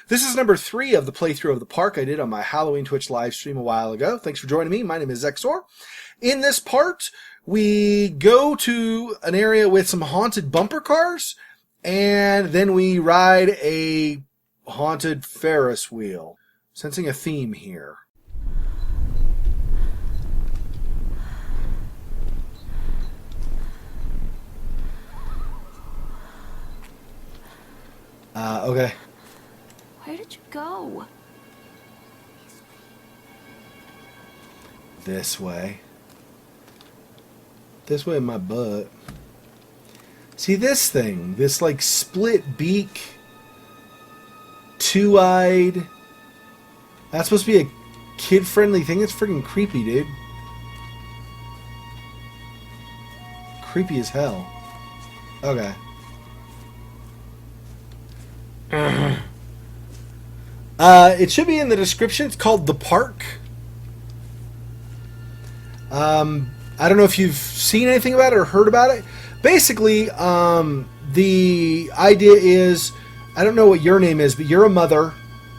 This is number 3 of the playthrough of the park I did on my Halloween Twitch live stream a while ago. Thanks for joining me. My name is Xexor. In this part, we go to an area with some haunted bumper cars, and then we ride a haunted Ferris wheel. Sensing a theme here. Okay. Where did you go? This way. This way in my butt. See this thing? This like split beak, two-eyed. That's supposed to be a kid-friendly thing? It's freaking creepy, dude. Creepy as hell. Okay. It should be in the description. It's called The Park. I don't know if you've seen anything about it or heard about it. Basically, the idea is, I don't know what your name is, but you're a mother.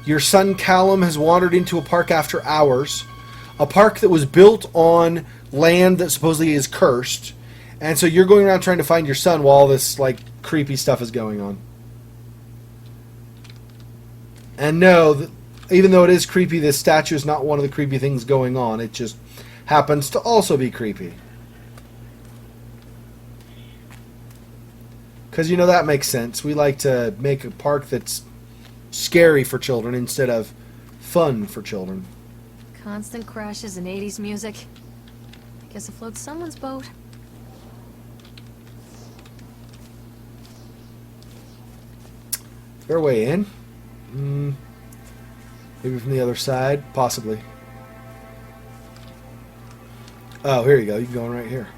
Your son Callum has wandered into a park after hours. A park that was built on land that supposedly is cursed. And so you're going around trying to find your son while all this like creepy stuff is going on. And no, even though it is creepy, this statue is not one of the creepy things going on. It just happens to also be creepy. Because, you know, that makes sense. We like to make a park that's scary for children instead of fun for children. Constant crashes and 80s music. I guess it floats someone's boat. Is there a way in? Maybe from the other side? Possibly. Oh, here you go. You can go in right here.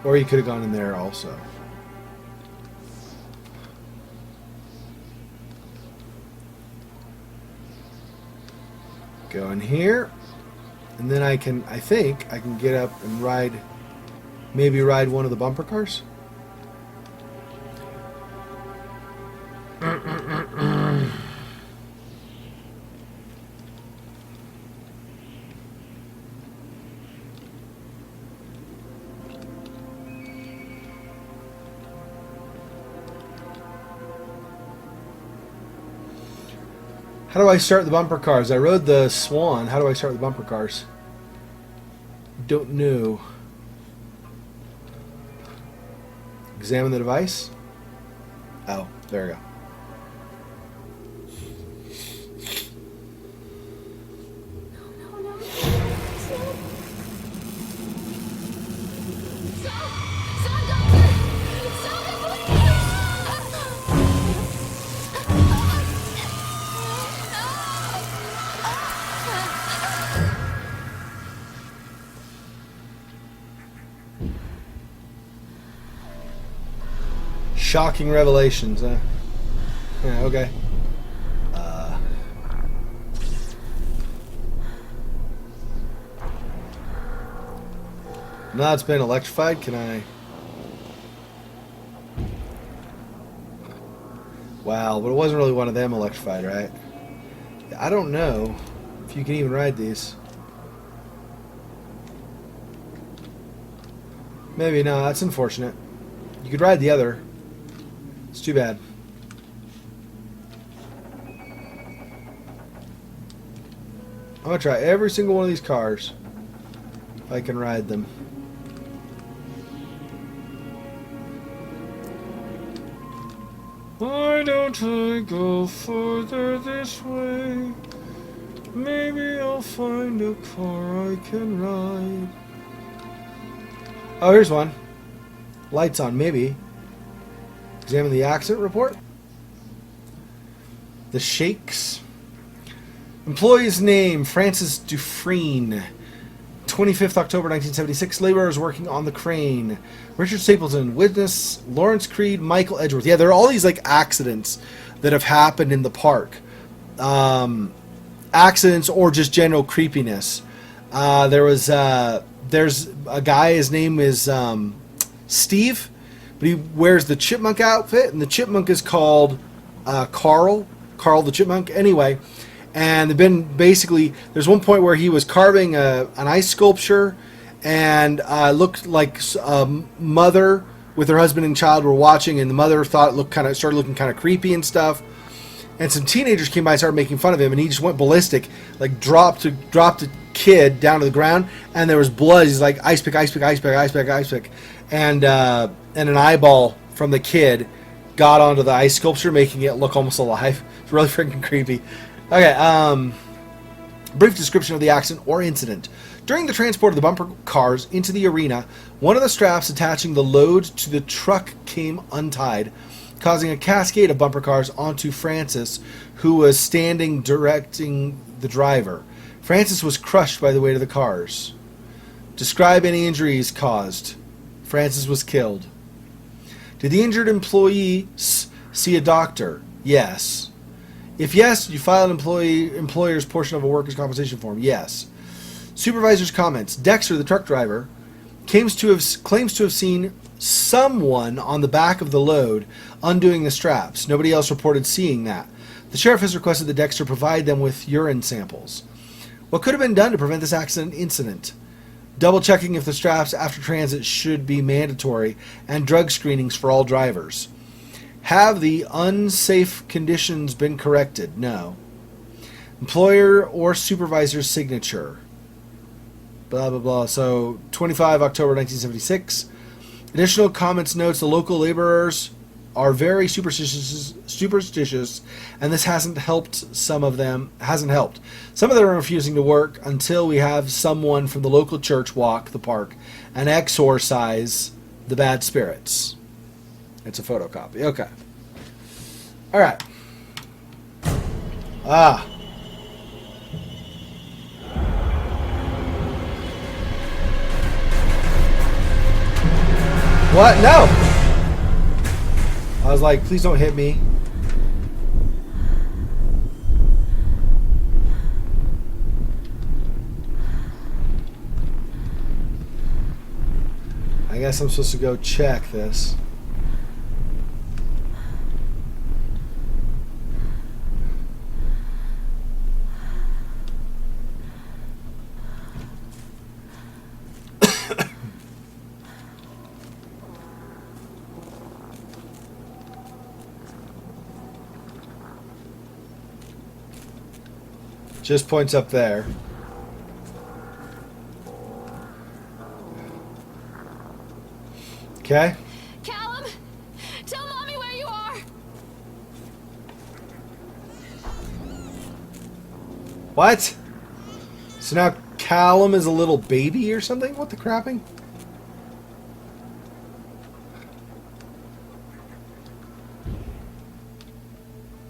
Or you could have gone in there also. Go in here. And then I think I can get up and ride, maybe ride one of the bumper cars. How do I start the bumper cars? I rode the Swan. How do I start the bumper cars? Don't know. Examine the device. Oh, there we go. Shocking revelations, huh? Yeah, okay. Now it's been electrified, can I... Wow, but it wasn't really one of them electrified, right? I don't know if you can even ride these. Maybe, no, that's unfortunate. You could ride the other. It's too bad. I'm gonna try every single one of these cars if I can ride them. Why don't I go further this way? Maybe I'll find a car I can ride. Oh, here's one. Lights on, maybe. Examine the accident report. The Shakes. Employee's name, Francis Dufresne. 25th October 1976. Laborers working on the crane. Richard Stapleton. Witness, Lawrence Creed, Michael Edgeworth. Yeah, there are all these like accidents that have happened in the park. Accidents or just general creepiness. There's a guy, his name is Steve, but he wears the chipmunk outfit, and the chipmunk is called Carl the chipmunk. Anyway, and they've been basically. There's one point where he was carving an ice sculpture, and looked like a mother with her husband and child were watching, and the mother thought it started looking kind of creepy and stuff. And some teenagers came by and started making fun of him, and he just went ballistic, like dropped a kid down to the ground, and there was blood. He's like, ice pick, ice pick, ice pick, ice pick, ice pick, and an eyeball from the kid got onto the ice sculpture, making it look almost alive. It's really freaking creepy. Okay, brief description of the accident or incident. During the transport of the bumper cars into the arena, one of the straps attaching the load to the truck came untied, causing a cascade of bumper cars onto Francis, who was standing directing the driver. Francis was crushed by the weight of the cars. Describe any injuries caused. Francis was killed. Did the injured employee see a doctor? Yes. If yes, did you file an employer's portion of a workers' compensation form? Yes. Supervisor's comments. Xexor, the truck driver, claims to have seen someone on the back of the load undoing the straps. Nobody else reported seeing that. The sheriff has requested that Xexor provide them with urine samples. What could have been done to prevent this incident? Double checking if the straps after transit should be mandatory, and drug screenings for all drivers. Have the unsafe conditions been corrected? No. Employer or supervisor's signature. Blah, blah, blah. So, 25 October 1976. Additional comments notes the local laborers are very superstitious, and this hasn't helped. Some of them are refusing to work until we have someone from the local church walk the park and exorcise the bad spirits. It's a photocopy. Okay. All right. What? No! I was like, please don't hit me. I guess I'm supposed to go check this. Just points up there. Okay. Callum, tell Mommy where you are. What? So now Callum is a little baby or something? What the crapping?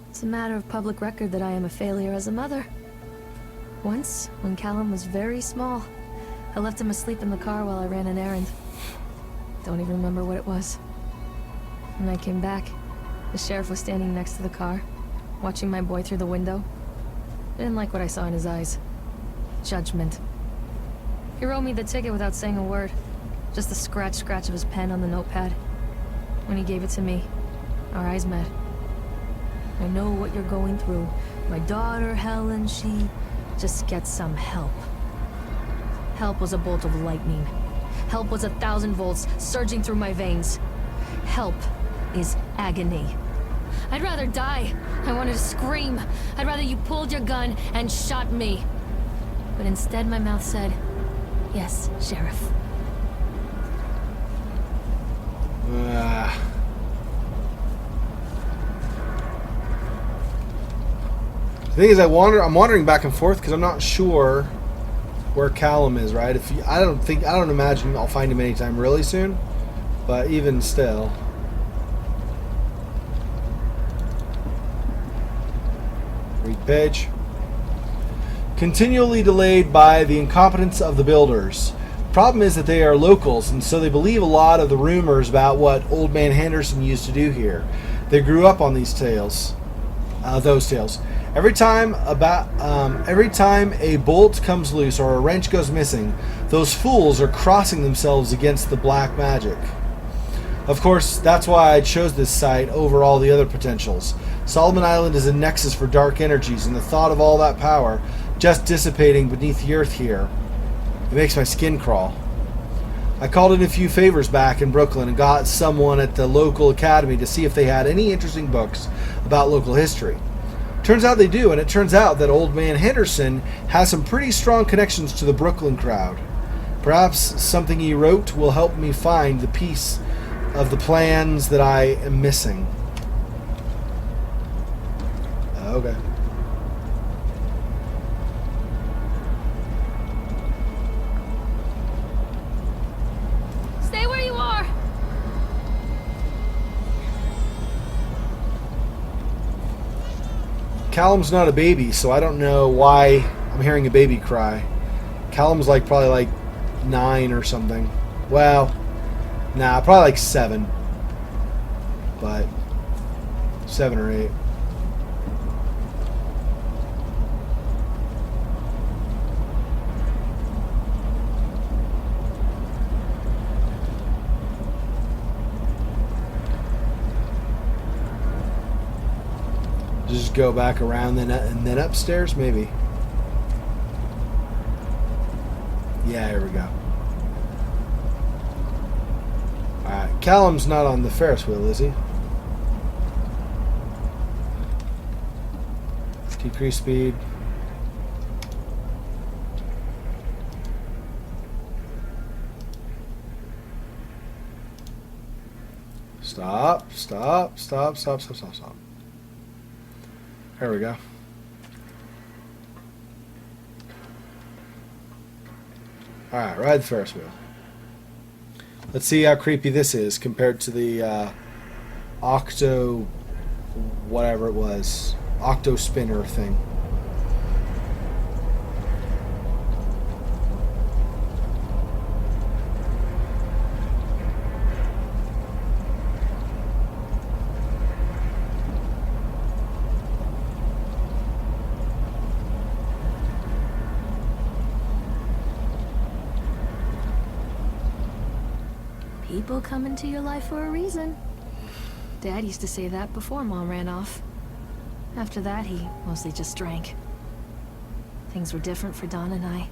It's a matter of public record that I am a failure as a mother. Once, when Callum was very small, I left him asleep in the car while I ran an errand. Don't even remember what it was. When I came back, the sheriff was standing next to the car, watching my boy through the window. I didn't like what I saw in his eyes. Judgment. He wrote me the ticket without saying a word. Just the scratch of his pen on the notepad. When he gave it to me, our eyes met. I know what you're going through. My daughter, Helen, she just gets some help. Help was a bolt of lightning. Help was 1,000 volts surging through my veins. Help is agony. I'd rather die. I wanted to scream. I'd rather you pulled your gun and shot me. But instead my mouth said, yes, Sheriff. The thing is, I'm wandering back and forth because I'm not sure where Callum is, right? I don't imagine I'll find him anytime really soon, but even still. Read page. Continually delayed by the incompetence of the builders. Problem is that they are locals, and so they believe a lot of the rumors about what Old Man Henderson used to do here. They grew up on these tales, those tales. Every time a bolt comes loose or a wrench goes missing, those fools are crossing themselves against the black magic. Of course, that's why I chose this site over all the other potentials. Solomon Island is a nexus for dark energies, and the thought of all that power just dissipating beneath the earth here, it makes my skin crawl. I called in a few favors back in Brooklyn and got someone at the local academy to see if they had any interesting books about local history. Turns out they do, and it turns out that old man Henderson has some pretty strong connections to the Brooklyn crowd. Perhaps something he wrote will help me find the piece of the plans that I am missing. Okay. Stay where you are. Callum's not a baby, so I don't know why I'm hearing a baby cry. Callum's probably like 9 or something. Well, nah, probably like 7. But 7 or 8. Just go back around and then upstairs, maybe. Yeah, here we go. Alright, Callum's not on the Ferris wheel, is he? Decrease speed. Stop, stop, stop, stop, stop, stop, stop. There we go. Alright, ride the Ferris wheel. Let's see how creepy this is compared to the Octo... whatever it was. Octo spinner thing. People come into your life for a reason. Dad used to say that before Mom ran off. After that, he mostly just drank. Things were different for Don and I.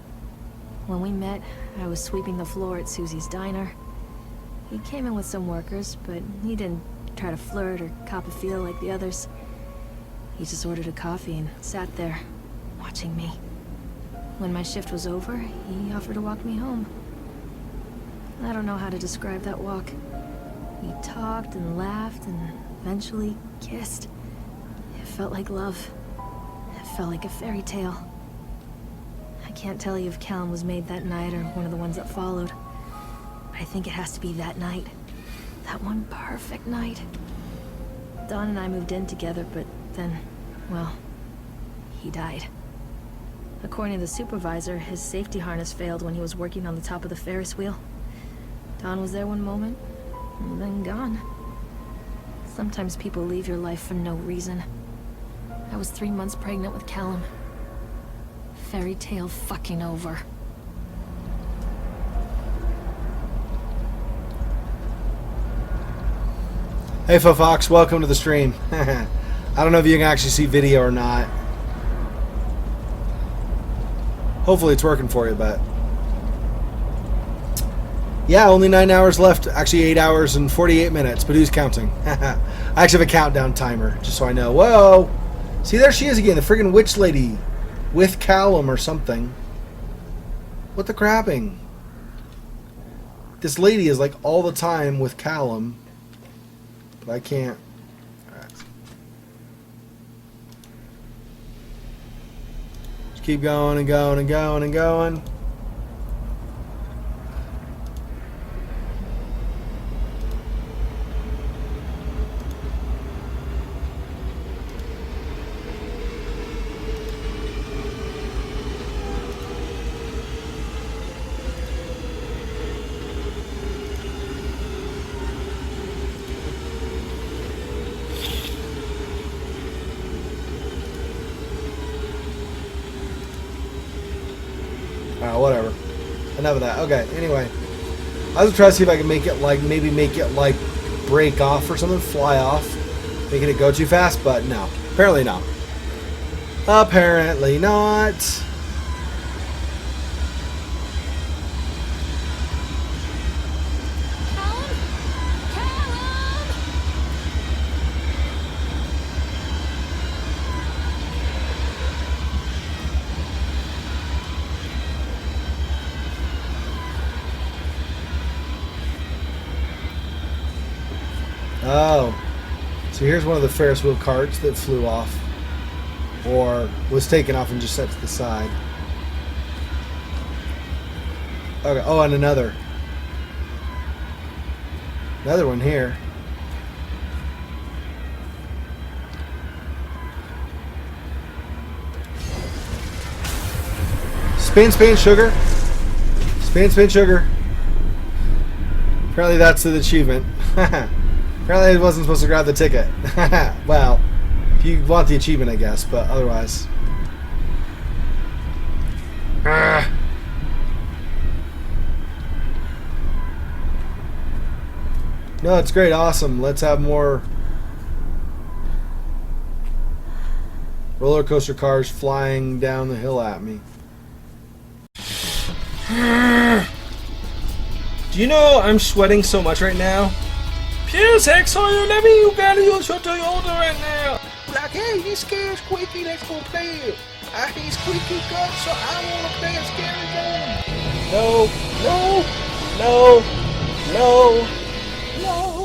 When we met, I was sweeping the floor at Susie's diner. He came in with some workers, but he didn't try to flirt or cop a feel like the others. He just ordered a coffee and sat there, watching me. When my shift was over, he offered to walk me home. I don't know how to describe that walk. We talked and laughed and eventually kissed. It felt like love. It felt like a fairy tale. I can't tell you if Calum was made that night or one of the ones that followed. But I think it has to be that night. That one perfect night. Don and I moved in together, but then, well, he died. According to the supervisor, his safety harness failed when he was working on the top of the Ferris wheel. Don was there one moment, and then gone. Sometimes people leave your life for no reason. I was 3 months pregnant with Calum. Fairy tale fucking over. Hey Fox, welcome to the stream. I don't know if you can actually see video or not. Hopefully it's working for you, but... yeah, only 9 hours left. Actually, 8 hours and 48 minutes, but who's counting? I actually have a countdown timer, just so I know. Whoa! See, there she is again, the friggin' witch lady. With Calum or something. What the crapping? This lady is like all the time with Calum. But I can't. Alright. Just keep going and going and going and going. Whatever. Enough of that. Okay, anyway. I was trying to see if I can make it maybe make it break off or something, fly off. Making it go too fast, but no. Apparently not. Apparently not. Calum? Calum! Oh. So here's one of the Ferris wheel carts that flew off. Or was taken off and just set to the side. Okay. Oh, and another. Another one here. Spin, spin, sugar. Spin, spin, sugar. Apparently that's the achievement. Apparently I wasn't supposed to grab the ticket. Well, if you want the achievement, I guess, but otherwise. No, it's great. Awesome. Let's have more roller coaster cars flying down the hill at me. Do you know I'm sweating so much right now? Please, Xexor, you gotta use your Toyota right now. Like, hey, this scare's squeaky, let's go play it. I hear squeaky gut, so I wanna play a scary game. No, no, no, no, no.